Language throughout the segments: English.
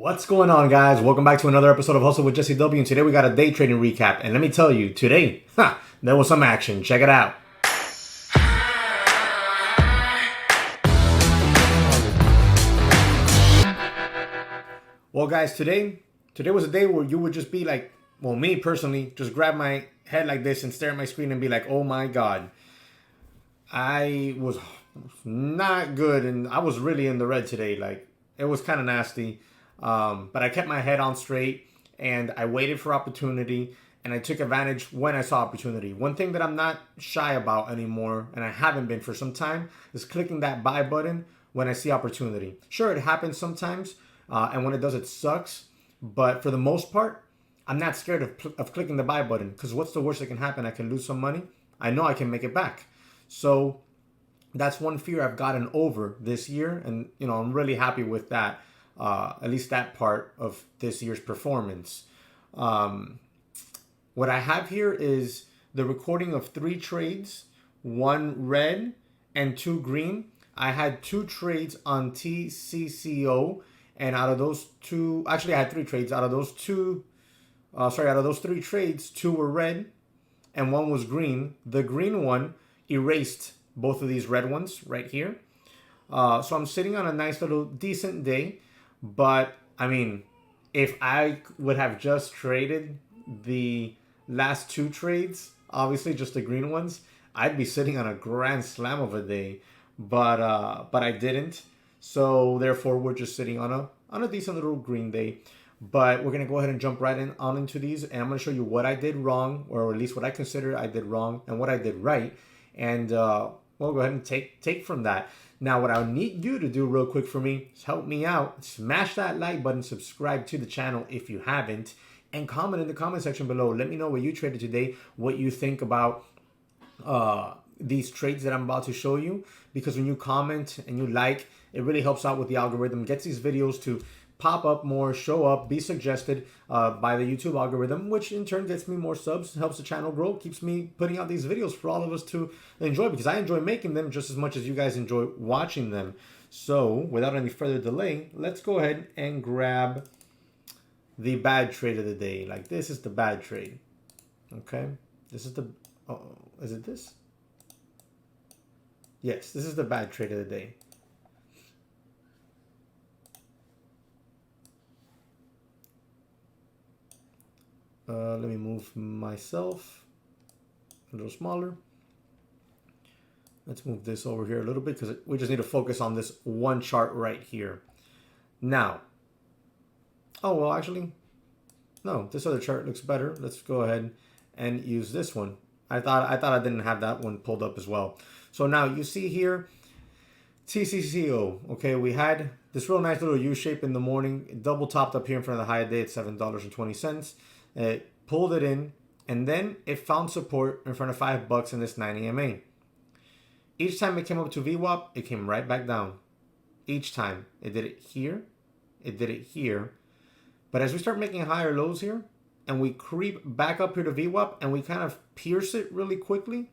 What's going on, guys? Welcome back to another episode of Hustle with JesseW. And today we got a day trading recap. And let me tell you, today, there was some action. Check it out. Well, guys, today was a day where you would just be like, well, me personally, just grab my head like this and stare at my screen and be like, oh my God. I was not good, and I was really in the red today. Like, it was kind of nasty. But I kept my head on straight, and I waited for opportunity, and I took advantage when I saw opportunity. One thing that I'm not shy about anymore, and I haven't been for some time, is clicking that buy button when I see opportunity. Sure, it happens sometimes, and when it does, it sucks. But for the most part, I'm not scared of clicking the buy button, because what's the worst that can happen? I can lose some money. I know I can make it back. So that's one fear I've gotten over this year, and I'm really happy with that. At least that part of this year's performance. What I have here is the recording of 3 trades, 1 red and 2 green. I had 2 trades on TCCO, and out of those 2, actually I had 3 trades. Out of those 3 trades, 2 were red and 1 was green. The green one erased both of these red ones right here. So I'm sitting on a nice little decent day. But, I mean, if I would have just traded the last 2 trades, obviously just the green ones, I'd be sitting on a grand slam of a day. But I didn't. So, therefore, we're just sitting on a decent little green day. But we're going to go ahead and jump right on into these. And I'm going to show you what I did wrong, or at least what I consider I did wrong, and what I did right. And we'll go ahead and take from that. Now, what I need you to do real quick for me is help me out. Smash that like button, subscribe to the channel if you haven't, and comment in the comment section below. Let me know what you traded today, what you think about these trades that I'm about to show you. Because when you comment and you like, it really helps out with the algorithm, gets these videos to pop up more, show up, be suggested by the YouTube algorithm, which in turn gets me more subs, helps the channel grow, keeps me putting out these videos for all of us to enjoy, because I enjoy making them just as much as you guys enjoy watching them. So without any further delay, let's go ahead and grab the bad trade of the day. Like, this is the bad trade. Okay, this is the, is it this? Yes, this is the bad trade of the day. Let me move myself a little smaller. Let's move this over here a little bit, because we just need to focus on this one chart right here. Now, oh, well, actually, no, this other chart looks better. Let's go ahead and use this one. I thought I didn't have that one pulled up as well. So now you see here, TCCO. Okay, we had this real nice little U shape in the morning. It double topped up here in front of the high day at $7.20. It pulled it in, and then it found support in front of $5 in this 9 EMA. Each time it came up to VWAP, it came right back down. Each time. It did it here. It did it here. But as we start making higher lows here, and we creep back up here to VWAP, and we kind of pierce it really quickly,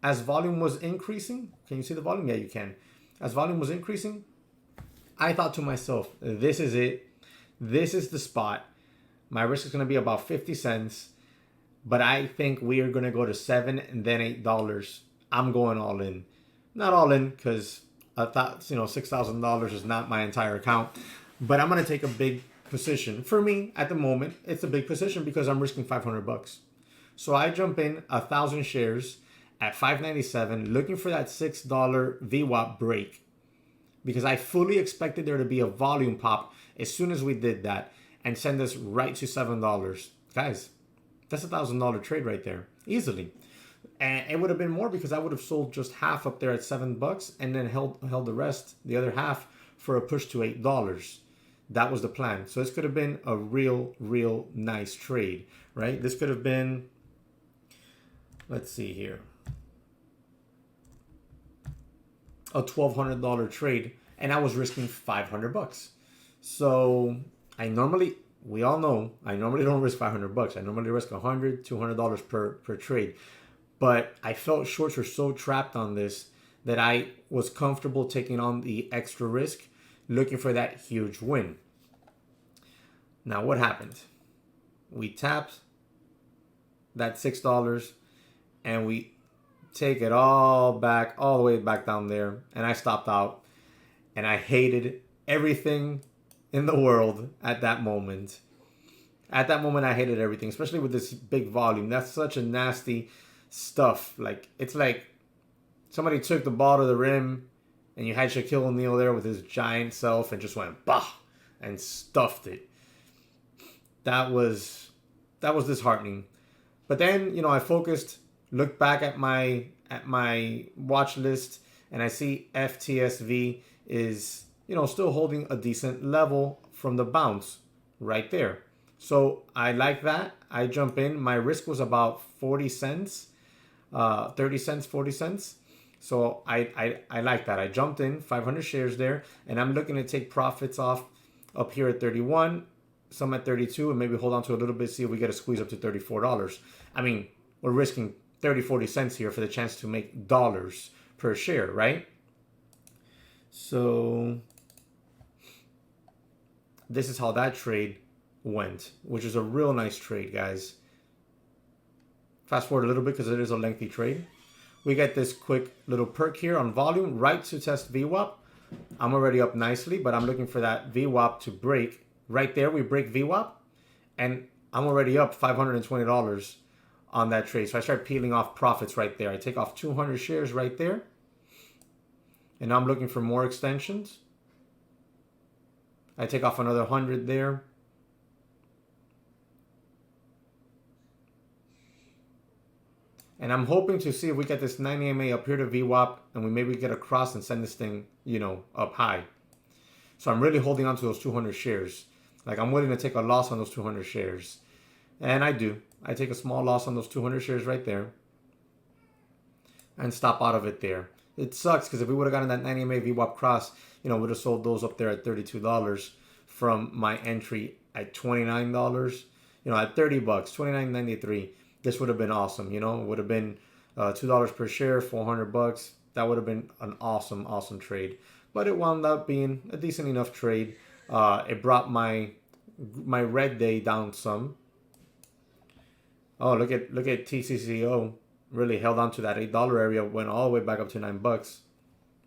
as volume was increasing. Can you see the volume? Yeah, you can. As volume was increasing, I thought to myself, this is it. This is the spot. My risk is going to be about 50 cents, but I think we are going to go to $7 and then $8. I'm going all in. Not all in, because I thought, $6,000 is not my entire account, but I'm going to take a big position. For me, at the moment, it's a big position because I'm risking $500. So I jump in 1,000 shares at $5.97, looking for that $6 VWAP break, because I fully expected there to be a volume pop as soon as we did that, and send us right to $7. Guys, that's $1,000 trade right there, easily. And it would have been more, because I would have sold just half up there at $7 and then held the rest, the other half, for a push to $8. That was the plan. So this could have been a real nice trade, right? This could have been, let's see here, a $1,200 trade, and I was risking $500. So we all know, I normally don't risk $500. I normally risk $100, $200 per trade. But I felt shorts were so trapped on this that I was comfortable taking on the extra risk, looking for that huge win. Now what happened? We tapped that $6 and we take it all back, all the way back down there. And I stopped out and I hated everything in the world at that moment. At that moment, I hated everything, especially with this big volume. That's such a nasty stuff. Like, it's like somebody took the ball to the rim and you had Shaquille O'Neal there with his giant self and just went bah and stuffed it. That was disheartening. But then, you know, I focused, looked back at my watch list, and I see FTSV is, you know, still holding a decent level from the bounce right there. So I like that. I jump in. My risk was about 40 cents, 30 cents, 40 cents. So I like that. I jumped in 500 shares there, and I'm looking to take profits off up here at 31, some at 32, and maybe hold on to a little bit, see if we get a squeeze up to $34. I mean, we're risking 30, 40 cents here for the chance to make dollars per share, right? So this is how that trade went, which is a real nice trade, guys. Fast forward a little bit because it is a lengthy trade. We get this quick little perk here on volume, right to test VWAP. I'm already up nicely, but I'm looking for that VWAP to break. Right there, we break VWAP, and I'm already up $520 on that trade. So I start peeling off profits right there. I take off 200 shares right there, and now I'm looking for more extensions. I take off another 100 there. And I'm hoping to see if we get this 90 EMA up here to VWAP, and we maybe get across and send this thing, you know, up high. So I'm really holding on to those 200 shares. Like, I'm willing to take a loss on those 200 shares. And I do. I take a small loss on those 200 shares right there and stop out of it there. It sucks because if we would have gotten that 90 EMA VWAP cross, you know, we would have sold those up there at $32 from my entry at $29. You know, at $30, $29.93. This would have been awesome, you know. It would have been $2 per share, $400. That would have been an awesome, awesome trade. But it wound up being a decent enough trade. It brought my red day down some. Oh, look at TCCO. Really held on to that $8 area, went all the way back up to $9.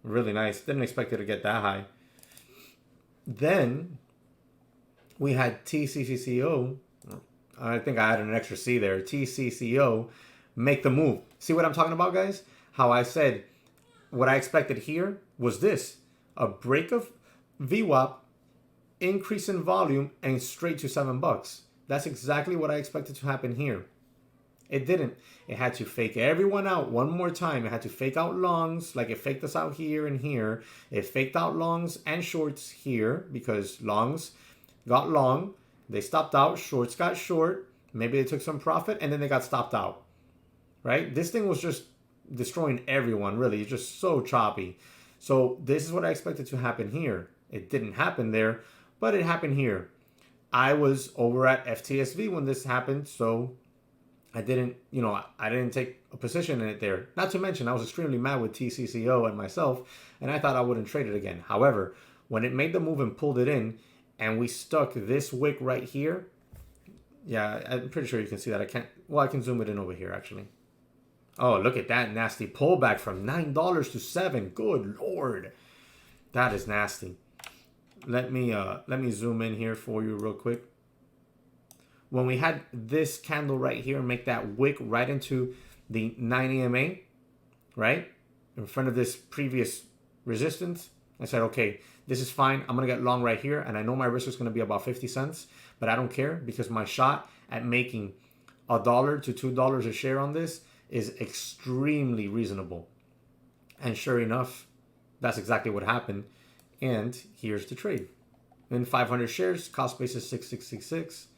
Really nice. Didn't expect it to get that high. Then we had TCCO. I think I added an extra C there. TCCO make the move. See what I'm talking about, guys? How I said what I expected here was this. A break of VWAP, increase in volume, and straight to $7. That's exactly what I expected to happen here. It didn't. It had to fake everyone out one more time. It had to fake out longs, like it faked us out here and here. It faked out longs and shorts here because longs got long. They stopped out. Shorts got short. Maybe they took some profit, and then they got stopped out. Right? This thing was just destroying everyone, really. It's just so choppy. So this is what I expected to happen here. It didn't happen there, but it happened here. I was over at FTSV when this happened, so I didn't take a position in it there. Not to mention, I was extremely mad with TCCO and myself, and I thought I wouldn't trade it again. However, when it made the move and pulled it in, and we stuck this wick right here. Yeah, I'm pretty sure you can see that. I can zoom it in over here, actually. Oh, look at that nasty pullback from $9 to $7. Good Lord. That is nasty. Let me zoom in here for you real quick. When we had this candle right here make that wick right into the 9 EMA, right? In front of this previous resistance, I said, okay, this is fine. I'm going to get long right here. And I know my risk is going to be about 50 cents, but I don't care because my shot at making $1 to $2 a share on this is extremely reasonable. And sure enough, that's exactly what happened. And here's the trade. In 500 shares, cost basis 6666.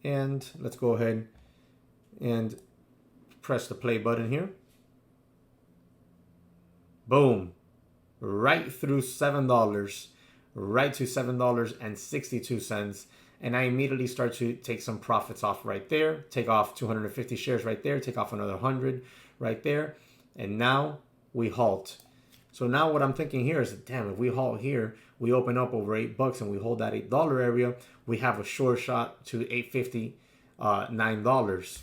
And let's go ahead and press the play button here. Boom. Right through $7. Right to $7.62. And I immediately start to take some profits off right there. Take off 250 shares right there. Take off another 100 right there. And now we halt. So now what I'm thinking here is, damn, if we halt here, we open up over $8 and we hold that $8 area, we have a short shot to $8.50, $9.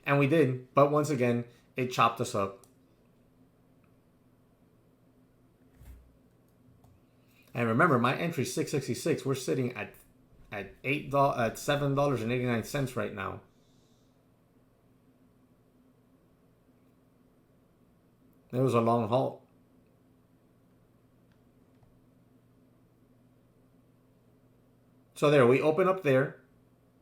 And we did, but once again, it chopped us up. And remember, my entry is $6.66. We're sitting at $7.89 right now. It was a long halt. So there, we open up there.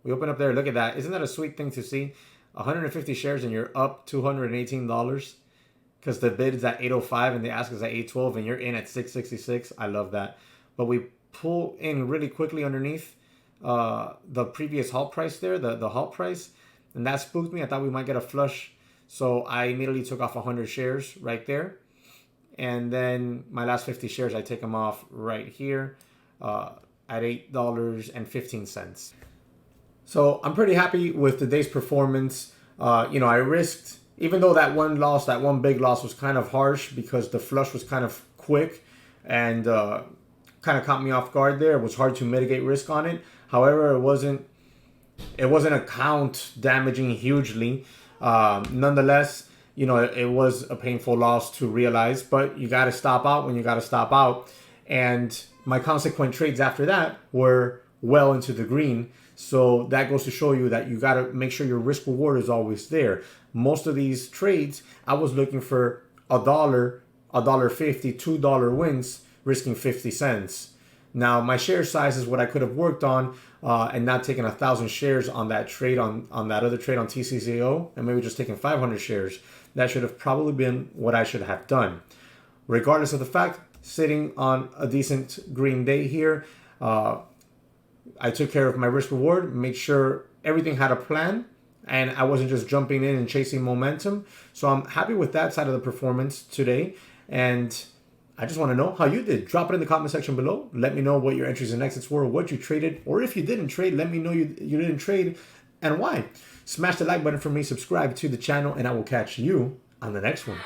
We open up there. Look at that. Isn't that a sweet thing to see? 150 shares and you're up $218 because the bid is at 805 and the ask is at 812 and you're in at 666. I love that. But we pull in really quickly underneath the previous halt price there, the halt price, and that spooked me. I thought we might get a flush, so I immediately took off 100 shares right there, and then my last 50 shares I take them off right here at $8.15. So I'm pretty happy with today's performance. I risked, even though that one big loss was kind of harsh because the flush was kind of quick and kind of caught me off guard there. It was hard to mitigate risk on it. However, it wasn't account damaging hugely. Nonetheless, it was a painful loss to realize, but you got to stop out when you got to stop out. And my consequent trades after that were well into the green. So that goes to show you that you got to make sure your risk reward is always there. Most of these trades, I was looking for $1, $1.50, $2 wins, risking 50 cents. Now, my share size is what I could have worked on and not taking 1,000 shares on that trade, on that other trade on TCCO, and maybe just taking 500 shares. That should have probably been what I should have done. Regardless of the fact, sitting on a decent green day here, I took care of my risk reward, made sure everything had a plan, and I wasn't just jumping in and chasing momentum. So I'm happy with that side of the performance today. And I just want to know how you did. Drop it in the comment section below. Let me know what your entries and exits were, what you traded, or if you didn't trade, let me know you didn't trade and why. Smash the like button for me, subscribe to the channel, and I will catch you on the next one.